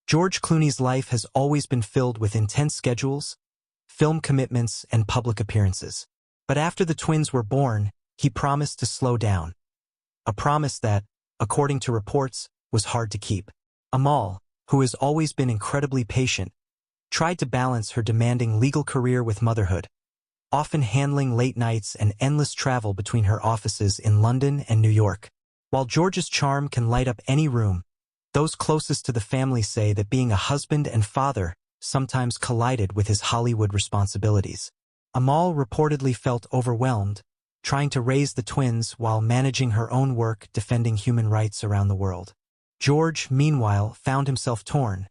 George Clooney's life has always been filled with intense schedules, film commitments, and public appearances. But after the twins were born, he promised to slow down. A promise that, according to reports, was hard to keep. Amal, who has always been incredibly patient, tried to balance her demanding legal career with motherhood, often handling late nights and endless travel between her offices in London and New York. While George's charm can light up any room, those closest to the family say that being a husband and father sometimes collided with his Hollywood responsibilities. Amal reportedly felt overwhelmed, trying to raise the twins while managing her own work defending human rights around the world. George, meanwhile, found himself torn,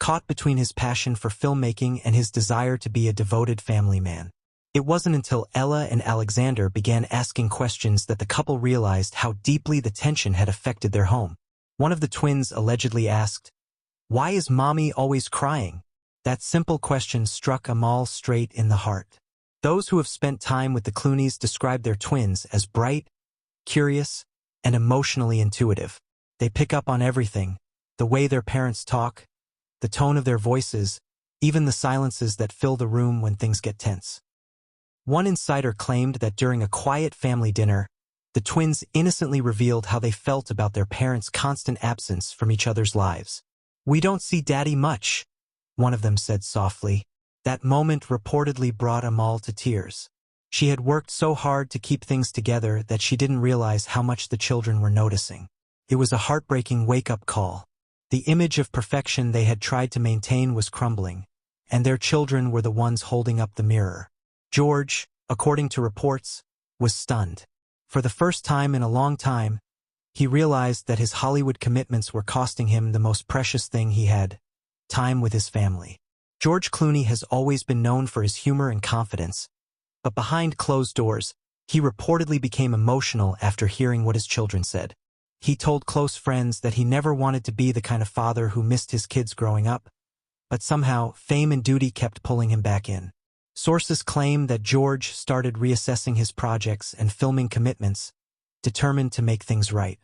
caught between his passion for filmmaking and his desire to be a devoted family man. It wasn't until Ella and Alexander began asking questions that the couple realized how deeply the tension had affected their home. One of the twins allegedly asked, "Why is Mommy always crying?" That simple question struck Amal straight in the heart. Those who have spent time with the Clooneys describe their twins as bright, curious, and emotionally intuitive. They pick up on everything: the way their parents talk, the tone of their voices, even the silences that fill the room when things get tense. One insider claimed that during a quiet family dinner, the twins innocently revealed how they felt about their parents' constant absence from each other's lives. "We don't see Daddy much," one of them said softly. That moment reportedly brought Amal to tears. She had worked so hard to keep things together that she didn't realize how much the children were noticing. It was a heartbreaking wake-up call. The image of perfection they had tried to maintain was crumbling, and their children were the ones holding up the mirror. George, according to reports, was stunned. For the first time in a long time, he realized that his Hollywood commitments were costing him the most precious thing he had: time with his family. George Clooney has always been known for his humor and confidence, but behind closed doors, he reportedly became emotional after hearing what his children said. He told close friends that he never wanted to be the kind of father who missed his kids growing up, but somehow fame and duty kept pulling him back in. Sources claim that George started reassessing his projects and filming commitments, determined to make things right.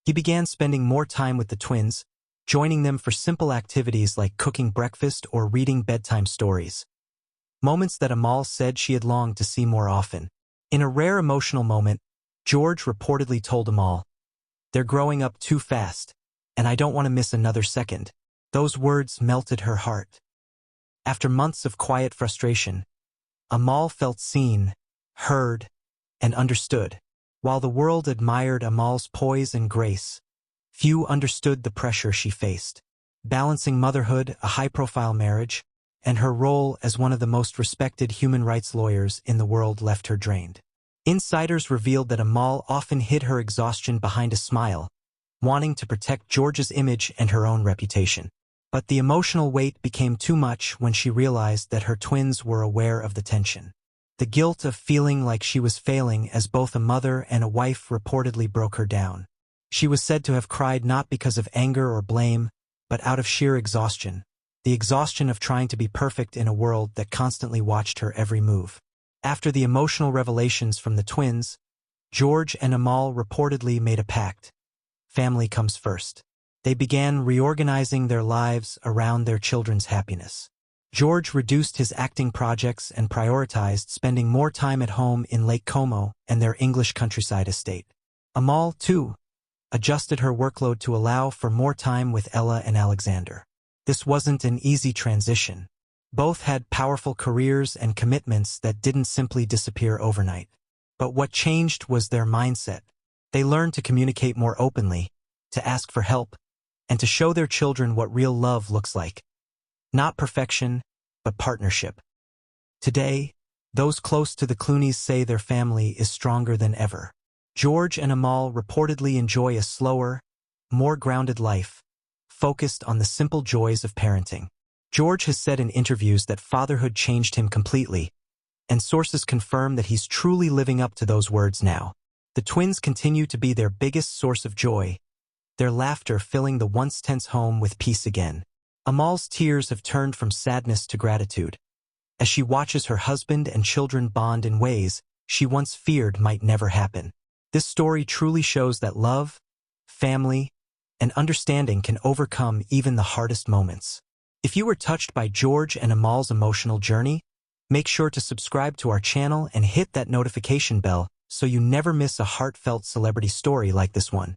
He began spending more time with the twins, joining them for simple activities like cooking breakfast or reading bedtime stories. Moments that Amal said she had longed to see more often. In a rare emotional moment, George reportedly told Amal, "They're growing up too fast, and I don't want to miss another second." Those words melted her heart. After months of quiet frustration, Amal felt seen, heard, and understood. While the world admired Amal's poise and grace, few understood the pressure she faced. Balancing motherhood, a high-profile marriage, and her role as one of the most respected human rights lawyers in the world left her drained. Insiders revealed that Amal often hid her exhaustion behind a smile, wanting to protect George's image and her own reputation. But the emotional weight became too much when she realized that her twins were aware of the tension. The guilt of feeling like she was failing as both a mother and a wife reportedly broke her down. She was said to have cried not because of anger or blame, but out of sheer exhaustion. The exhaustion of trying to be perfect in a world that constantly watched her every move. After the emotional revelations from the twins, George and Amal reportedly made a pact. Family comes first. They began reorganizing their lives around their children's happiness. George reduced his acting projects and prioritized spending more time at home in Lake Como and their English countryside estate. Amal, too, adjusted her workload to allow for more time with Ella and Alexander. This wasn't an easy transition. Both had powerful careers and commitments that didn't simply disappear overnight. But what changed was their mindset. They learned to communicate more openly, to ask for help, and to show their children what real love looks like. Not perfection, but partnership. Today, those close to the Clooneys say their family is stronger than ever. George and Amal reportedly enjoy a slower, more grounded life, focused on the simple joys of parenting. George has said in interviews that fatherhood changed him completely, and sources confirm that he's truly living up to those words now. The twins continue to be their biggest source of joy, their laughter filling the once tense home with peace again. Amal's tears have turned from sadness to gratitude, as she watches her husband and children bond in ways she once feared might never happen. This story truly shows that love, family, and understanding can overcome even the hardest moments. If you were touched by George and Amal's emotional journey, make sure to subscribe to our channel and hit that notification bell so you never miss a heartfelt celebrity story like this one.